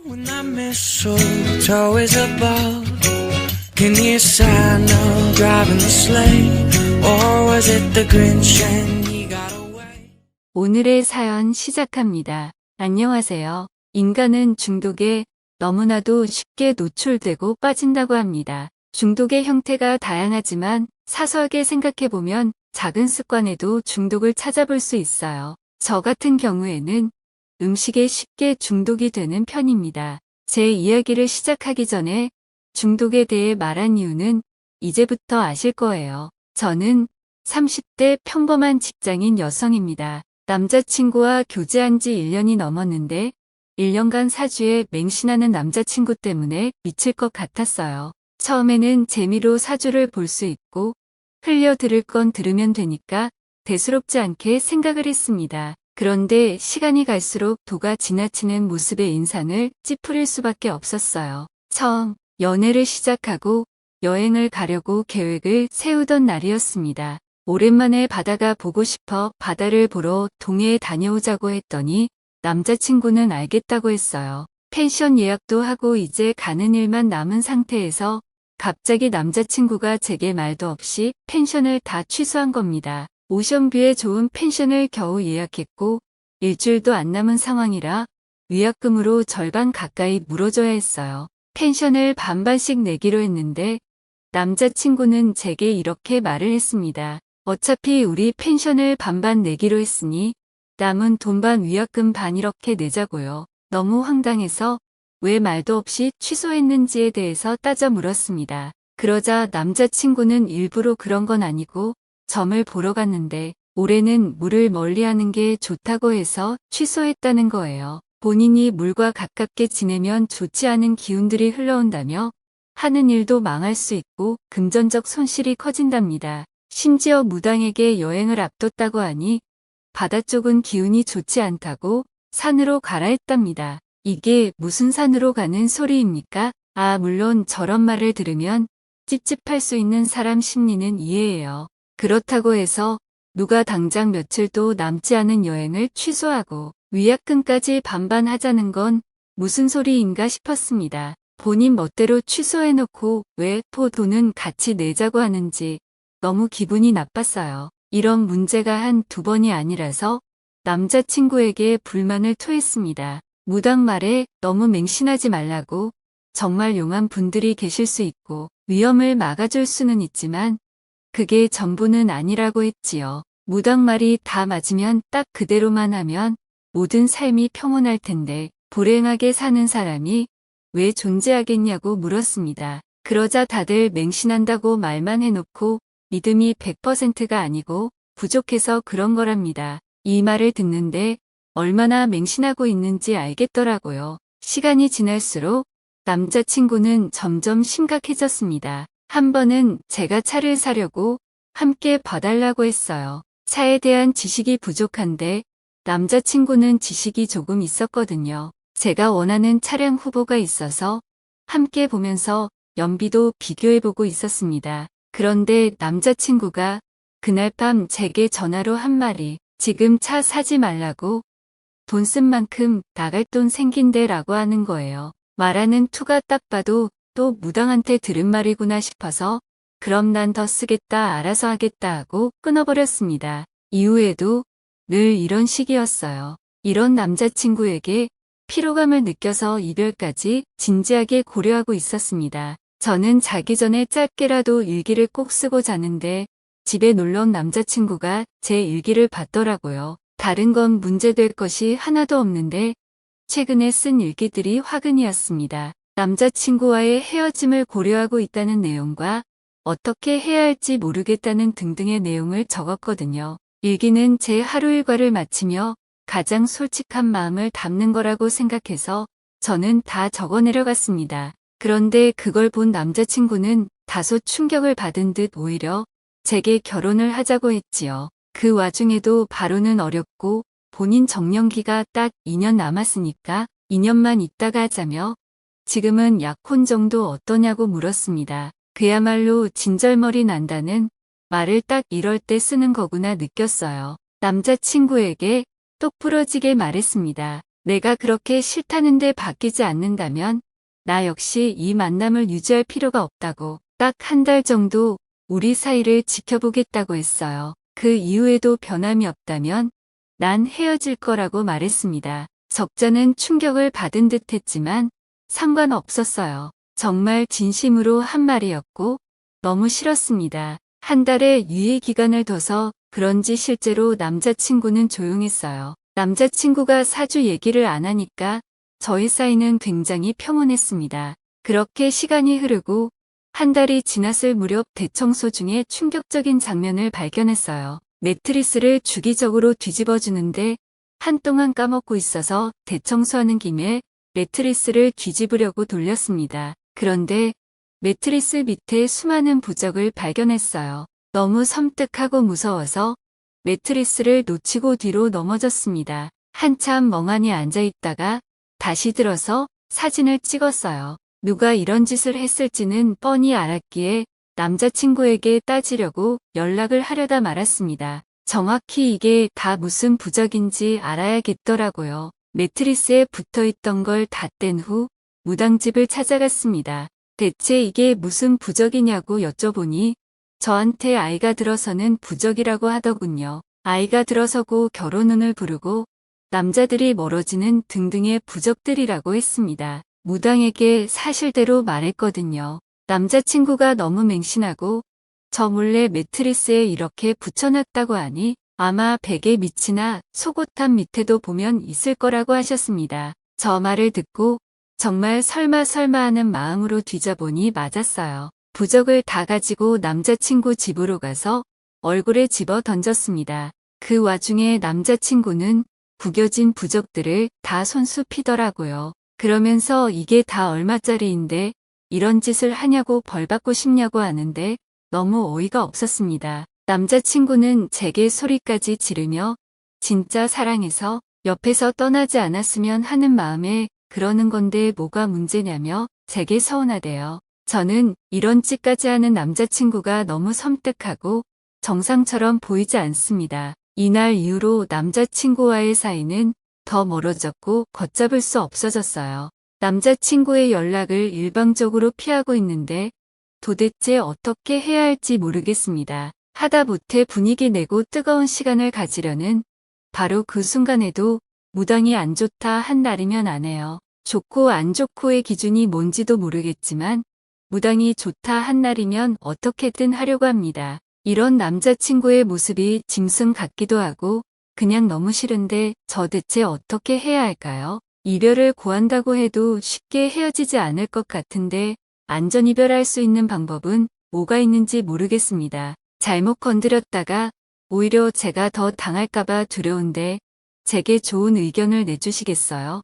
When that mistletoe is above, can you sign of driving the sleigh? Or was it the Grinch and he got away? 오늘의 사연 시작합니다. 안녕하세요. 인간은 중독에 너무나도 쉽게 노출되고 빠진다고 합니다. 중독의 형태가 다양하지만 사소하게 생각해보면 작은 습관에도 중독을 찾아볼 수 있어요. 저 같은 경우에는 음식에 쉽게 중독이 되는 편입니다. 제 이야기를 시작하기 전에 중독에 대해 말한 이유는 이제부터 아실 거예요. 저는 30대 평범한 직장인 여성입니다. 남자친구와 교제한 지 1년이 넘었는데 1년간 사주에 맹신하는 남자친구 때문에 미칠 것 같았어요. 처음에는 재미로 사주를 볼 수 있고 흘려 들을 건 들으면 되니까 대수롭지 않게 생각을 했습니다. 그런데 시간이 갈수록 도가 지나치는 모습의 인상을 찌푸릴 수밖에 없었어요. 처음 연애를 시작하고 여행을 가려고 계획을 세우던 날이었습니다. 오랜만에 바다가 보고 싶어 바다를 보러 동해에 다녀오자고 했더니 남자친구는 알겠다고 했어요. 펜션 예약도 하고 이제 가는 일만 남은 상태에서 갑자기 남자친구가 제게 말도 없이 펜션을 다 취소한 겁니다. 오션뷰에 좋은 펜션을 겨우 예약했고 일주일도 안 남은 상황이라 위약금으로 절반 가까이 물어줘야 했어요. 펜션을 반반씩 내기로 했는데 남자친구는 제게 이렇게 말을 했습니다. 어차피 우리 펜션을 반반 내기로 했으니 남은 돈 반 위약금 반 이렇게 내자고요. 너무 황당해서 왜 말도 없이 취소했는지에 대해서 따져 물었습니다. 그러자 남자친구는 일부러 그런 건 아니고 점을 보러 갔는데 올해는 물을 멀리하는 게 좋다고 해서 취소했다는 거예요. 본인이 물과 가깝게 지내면 좋지 않은 기운들이 흘러온다며 하는 일도 망할 수 있고 금전적 손실이 커진답니다. 심지어 무당에게 여행을 앞뒀다고 하니 바다 쪽은 기운이 좋지 않다고 산으로 가라 했답니다. 이게 무슨 산으로 가는 소리입니까? 물론 저런 말을 들으면 찝찝할 수 있는 사람 심리는 이해해요. 그렇다고 해서 누가 당장 며칠도 남지 않은 여행을 취소하고 위약금까지 반반 하자는 건 무슨 소리인가 싶었습니다. 본인 멋대로 취소해놓고 왜 돈은 같이 내자고 하는지 너무 기분이 나빴어요. 이런 문제가 한두 번이 아니라서 남자친구에게 불만을 토했습니다. 무당 말에 너무 맹신하지 말라고 정말 용한 분들이 계실 수 있고 위험을 막아줄 수는 있지만 그게 전부는 아니라고 했지요. 무당 말이 다 맞으면 딱 그대로만 하면 모든 삶이 평온할 텐데 불행하게 사는 사람이 왜 존재하겠냐고 물었습니다. 그러자 다들 맹신한다고 말만 해놓고 믿음이 100%가 아니고 부족해서 그런 거랍니다. 이 말을 듣는데 얼마나 맹신하고 있는지 알겠더라고요. 시간이 지날수록 남자친구는 점점 심각해졌습니다. 한 번은 제가 차를 사려고 함께 봐달라고 했어요. 차에 대한 지식이 부족한데 남자친구는 지식이 조금 있었거든요. 제가 원하는 차량 후보가 있어서 함께 보면서 연비도 비교해보고 있었습니다. 그런데 남자친구가 그날 밤 제게 전화로 한 말이 지금 차 사지 말라고 돈 쓴 만큼 나갈 돈 생긴대 라고 하는 거예요. 말하는 투가 딱 봐도 또 무당한테 들은 말이구나 싶어서 그럼 난 더 쓰겠다 알아서 하겠다 하고 끊어버렸습니다. 이후에도 늘 이런 식이었어요. 이런 남자친구에게 피로감을 느껴서 이별까지 진지하게 고려하고 있었습니다. 저는 자기 전에 짧게라도 일기를 꼭 쓰고 자는데 집에 놀러온 남자친구가 제 일기를 봤더라고요. 다른 건 문제될 것이 하나도 없는데 최근에 쓴 일기들이 화근이었습니다. 남자친구와의 헤어짐을 고려하고 있다는 내용과 어떻게 해야 할지 모르겠다는 등등의 내용을 적었거든요. 일기는 제 하루 일과를 마치며 가장 솔직한 마음을 담는 거라고 생각해서 저는 다 적어 내려갔습니다. 그런데 그걸 본 남자친구는 다소 충격을 받은 듯 오히려 제게 결혼을 하자고 했지요. 그 와중에도 바로는 어렵고 본인 정년기가 딱 2년 남았으니까 2년만 있다가 하자며 지금은 약혼 정도 어떠냐고 물었습니다. 그야말로 진절머리 난다는 말을 딱 이럴 때 쓰는 거구나 느꼈어요. 남자친구에게 똑부러지게 말했습니다. 내가 그렇게 싫다는데 바뀌지 않는다면 나 역시 이 만남을 유지할 필요가 없다고 딱 한 달 정도 우리 사이를 지켜보겠다고 했어요. 그 이후에도 변함이 없다면 난 헤어질 거라고 말했습니다. 적잖은 충격을 받은 듯 했지만 상관없었어요. 정말 진심으로 한 말이었고 너무 싫었습니다. 한 달의 유예 기간을 둬서 그런지 실제로 남자친구는 조용했어요. 남자친구가 사주 얘기를 안 하니까 저희 사이는 굉장히 평온했습니다. 그렇게 시간이 흐르고 한 달이 지났을 무렵 대청소 중에 충격적인 장면을 발견했어요. 매트리스를 주기적으로 뒤집어주는데 한동안 까먹고 있어서 대청소하는 김에 매트리스를 뒤집으려고 돌렸습니다. 그런데 매트리스 밑에 수많은 부적을 발견했어요. 너무 섬뜩하고 무서워서 매트리스를 놓치고 뒤로 넘어졌습니다. 한참 멍하니 앉아있다가 다시 들어서 사진을 찍었어요. 누가 이런 짓을 했을지는 뻔히 알았기에 남자친구에게 따지려고 연락을 하려다 말았습니다. 정확히 이게 다 무슨 부적인지 알아야겠더라고요. 매트리스에 붙어있던 걸 다 뗀 후 무당집을 찾아갔습니다. 대체 이게 무슨 부적이냐고 여쭤보니 저한테 아이가 들어서는 부적이라고 하더군요. 아이가 들어서고 결혼운을 부르고 남자들이 멀어지는 등등의 부적들이라고 했습니다. 무당에게 사실대로 말했거든요. 남자친구가 너무 맹신하고 저 몰래 매트리스에 이렇게 붙여놨다고 하니 아마 베개 밑이나 속옷탑 밑에도 보면 있을 거라고 하셨습니다. 저 말을 듣고 정말 설마 하는 마음으로 뒤져보니 맞았어요. 부적을 다 가지고 남자친구 집으로 가서 얼굴에 집어 던졌습니다. 그 와중에 남자친구는 구겨진 부적들을 다 손수 피더라고요. 그러면서 이게 다 얼마짜리인데 이런 짓을 하냐고 벌 받고 싶냐고 하는데 너무 어이가 없었습니다. 남자친구는 제게 소리까지 지르며 진짜 사랑해서 옆에서 떠나지 않았으면 하는 마음에 그러는 건데 뭐가 문제냐며 제게 서운하대요. 저는 이런 짓까지 하는 남자친구가 너무 섬뜩하고 정상처럼 보이지 않습니다. 이날 이후로 남자친구와의 사이는 더 멀어졌고 걷잡을 수 없어졌어요. 남자친구의 연락을 일방적으로 피하고 있는데 도대체 어떻게 해야 할지 모르겠습니다. 하다못해 분위기 내고 뜨거운 시간을 가지려는 바로 그 순간에도 무당이 안 좋다 한 날이면 안 해요. 좋고 안 좋고의 기준이 뭔지도 모르겠지만 무당이 좋다 한 날이면 어떻게든 하려고 합니다. 이런 남자친구의 모습이 짐승 같기도 하고 그냥 너무 싫은데 저 대체 어떻게 해야 할까요? 이별을 고한다고 해도 쉽게 헤어지지 않을 것 같은데 안전 이별할 수 있는 방법은 뭐가 있는지 모르겠습니다. 잘못 건드렸다가 오히려 제가 더 당할까봐 두려운데 제게 좋은 의견을 내주시겠어요?